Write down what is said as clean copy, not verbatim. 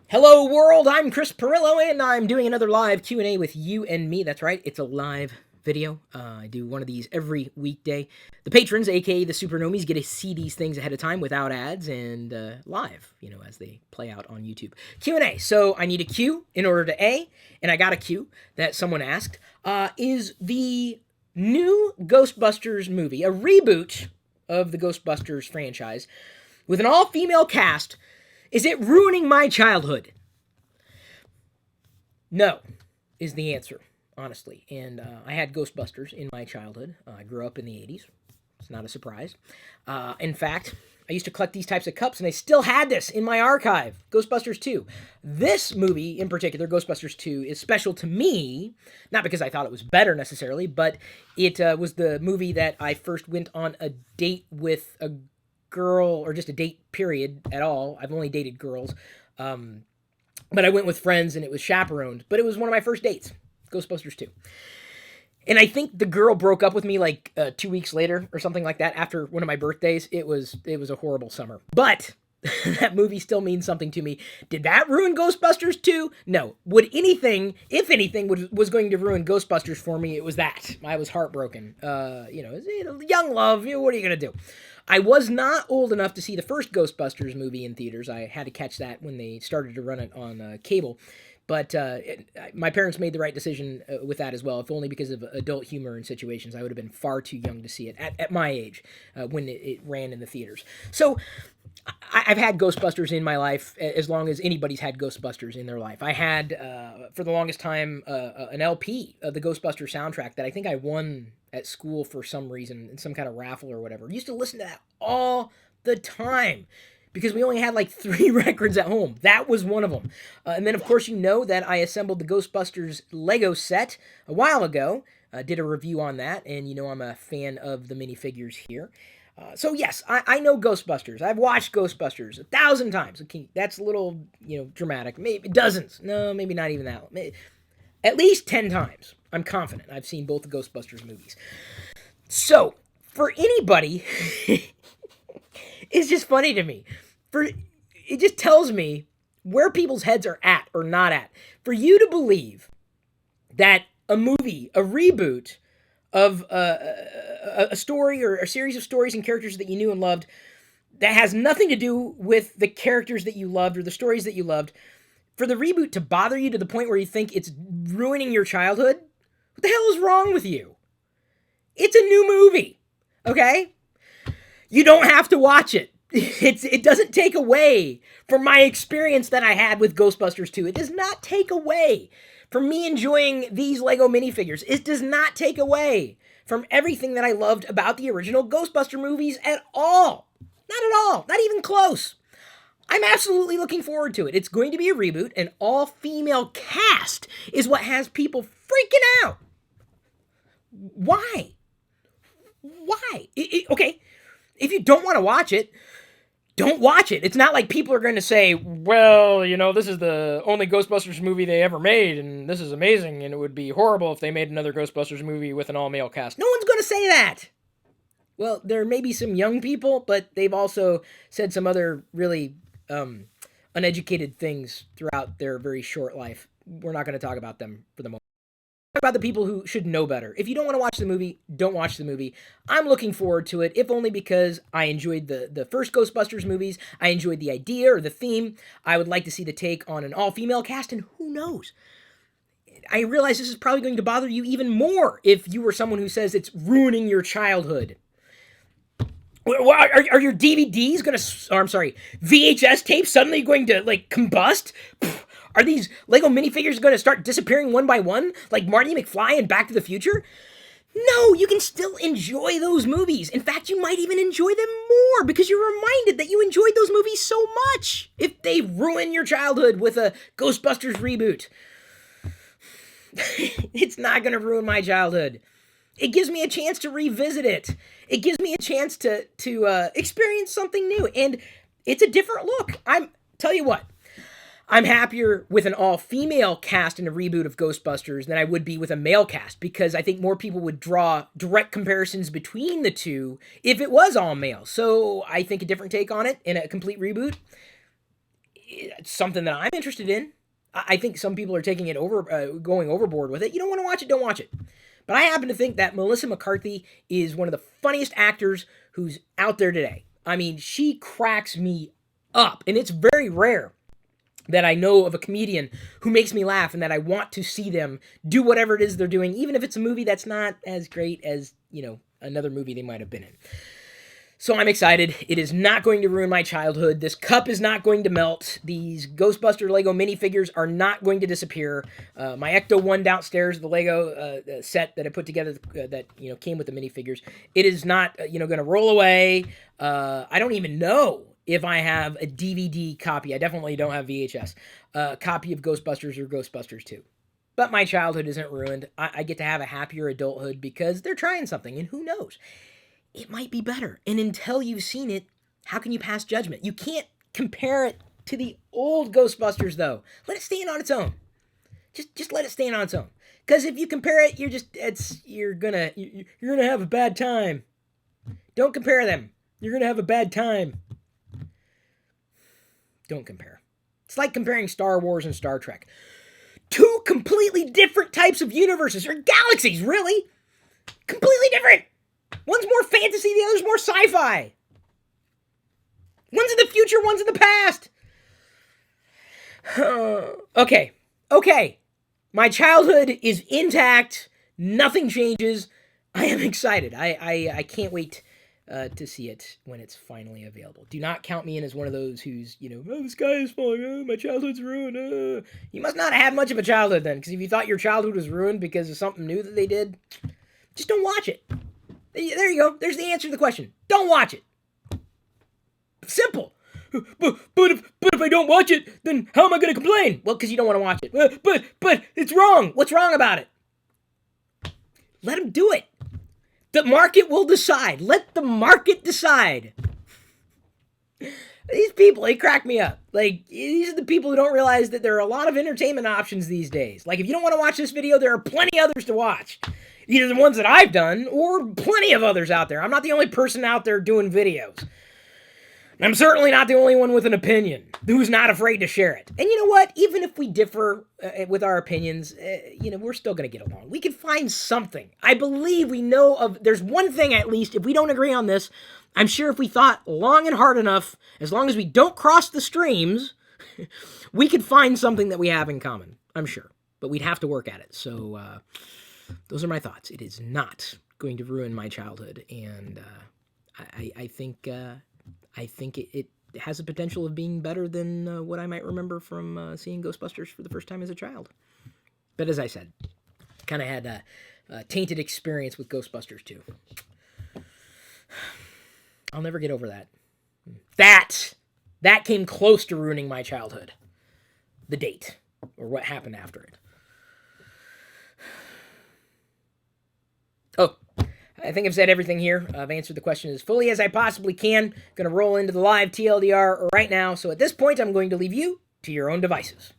Hello world, I'm Chris Pirillo and I'm doing another live Q&A with you and me. That's right, it's a live video. I do one of these every weekday. The patrons, aka the Supernomies, get to see these things ahead of time without ads and live, as they play out on YouTube. Q&A, so I need a Q in order to A, and I got a Q that someone asked. Is the new Ghostbusters movie a reboot of the Ghostbusters franchise with an all-female cast? Is it ruining my childhood? No, is the answer, honestly. And I had Ghostbusters in my childhood. I grew up in the 80s. It's not a surprise. In fact, I used to collect these types of cups, and I still had this in my archive. Ghostbusters 2. This movie, in particular, Ghostbusters 2, is special to me, not because I thought it was better necessarily, but it was the movie that I first went on a date with a girl, or just a date period at all. I've only dated girls. But I went with friends and it was chaperoned. But it was one of my first dates, Ghostbusters 2. And I think the girl broke up with me like 2 weeks later or something like that after one of my birthdays. It was a horrible summer. But that movie still means something to me. Did that ruin Ghostbusters 2? No. Would anything, if anything, was going to ruin Ghostbusters for me, it was that. I was heartbroken. Young love, what are you going to do? I was not old enough to see the first Ghostbusters movie in theaters. I had to catch that when they started to run it on cable. But my parents made the right decision with that as well, if only because of adult humor and situations. I would have been far too young to see it at my age when it ran in the theaters. So I've had Ghostbusters in my life as long as anybody's had Ghostbusters in their life. I had, for the longest time, an LP of the Ghostbusters soundtrack that I think I won at school for some reason, in some kind of raffle or whatever. I used to listen to that all the time because we only had like 3 records at home. That was one of them. And then, of course, you know that I assembled the Ghostbusters Lego set a while ago. Did a review on that, and you know I'm a fan of the minifigures here. So yes, I know Ghostbusters. I've watched Ghostbusters 1,000 times. Okay, that's a little, dramatic. Maybe dozens. No, maybe not even that. Maybe, at least 10 times. I'm confident. I've seen both the Ghostbusters movies. So, for anybody, it's just funny to me. It just tells me where people's heads are at or not at. For you to believe that a movie, a reboot of a story or a series of stories and characters that you knew and loved that has nothing to do with the characters that you loved or the stories that you loved, for the reboot to bother you to the point where you think it's ruining your childhood, what the hell is wrong with you? It's a new movie, okay? You don't have to watch it. It doesn't take away from my experience that I had with Ghostbusters 2. It does not take away from me enjoying these Lego minifigures. It does not take away from everything that I loved about the original Ghostbuster movies at all. Not at all. Not even close. I'm absolutely looking forward to it. It's going to be a reboot. An all-female cast is what has people freaking out. Why? Why? Okay, if you don't want to watch it, don't watch it. It's not like people are going to say, well, this is the only Ghostbusters movie they ever made, and this is amazing, and it would be horrible if they made another Ghostbusters movie with an all-male cast. No one's going to say that. Well, there may be some young people, but they've also said some other really uneducated things throughout their very short life. We're not going to talk about them for the moment. Talk about the people who should know better. If you don't want to watch the movie, don't watch the movie. I'm looking forward to it, if only because I enjoyed the first Ghostbusters movies. I enjoyed the idea or the theme. I would like to see the take on an all-female cast, and who knows? I realize this is probably going to bother you even more if you were someone who says it's ruining your childhood. Are your DVDs going to, or I'm sorry, VHS tapes suddenly going to, combust? Are these Lego minifigures going to start disappearing one by one, like Marty McFly and Back to the Future? No, you can still enjoy those movies. In fact, you might even enjoy them more because you're reminded that you enjoyed those movies so much if they ruin your childhood with a Ghostbusters reboot. It's not going to ruin my childhood. It gives me a chance to revisit it. It gives me a chance to experience something new. And it's a different look. Tell you what, I'm happier with an all-female cast in a reboot of Ghostbusters than I would be with a male cast, because I think more people would draw direct comparisons between the two if it was all male. So I think a different take on it in a complete reboot it's something that I'm interested in. I think some people are taking it going overboard with it. You don't want to watch it, don't watch it. But I happen to think that Melissa McCarthy is one of the funniest actors who's out there today. I mean, she cracks me up, and it's very rare that I know of a comedian who makes me laugh and that I want to see them do whatever it is they're doing, even if it's a movie that's not as great as, another movie they might have been in. So I'm excited. It is not going to ruin my childhood. This cup is not going to melt. These Ghostbuster Lego minifigures are not going to disappear. My Ecto 1 downstairs, the Lego set that I put together that came with the minifigures, it is not going to roll away. I don't even know if I have a DVD copy. I definitely don't have VHS. Copy of Ghostbusters or Ghostbusters 2. But my childhood isn't ruined. I get to have a happier adulthood because they're trying something, and who knows? It might be better. And until you've seen it, how can you pass judgment? You can't compare it to the old Ghostbusters, though. Let it stand on its own. Just let it stand on its own. Because if you compare it, you're gonna have a bad time. Don't compare them. You're gonna have a bad time. Don't compare. It's like comparing Star Wars and Star Trek. Two completely different types of universes, or galaxies, really. Completely different. One's more fantasy, the other's more sci-fi. One's in the future, one's in the past. Okay. My childhood is intact. Nothing changes. I am excited. I can't wait to see it when it's finally available. Do not count me in as one of those who's, the sky is falling, my childhood's ruined. You must not have much of a childhood then, because if you thought your childhood was ruined because of something new that they did, just don't watch it. There you go. There's the answer to the question. Don't watch it. Simple. But if I don't watch it, then how am I going to complain? Well, because you don't want to watch it. But it's wrong. What's wrong about it? Let them do it. The market will decide. Let the market decide. These people, they crack me up. Like, these are the people who don't realize that there are a lot of entertainment options these days. Like, if you don't want to watch this video, there are plenty others to watch. Either the ones that I've done, or plenty of others out there. I'm not the only person out there doing videos. And I'm certainly not the only one with an opinion who's not afraid to share it. And you know what? Even if we differ with our opinions, we're still going to get along. We can find something. I believe we know of, there's one thing at least, if we don't agree on this, I'm sure if we thought long and hard enough, as long as we don't cross the streams, we could find something that we have in common. I'm sure. But we'd have to work at it. So, those are my thoughts. It is not going to ruin my childhood, and I think it has the potential of being better than what I might remember from seeing Ghostbusters for the first time as a child. But as I said, kind of had a tainted experience with Ghostbusters too. I'll never get over that. That came close to ruining my childhood. The date, or what happened after it. Oh, I think I've said everything here. I've answered the question as fully as I possibly can. Going to roll into the live TLDR right now. So at this point, I'm going to leave you to your own devices.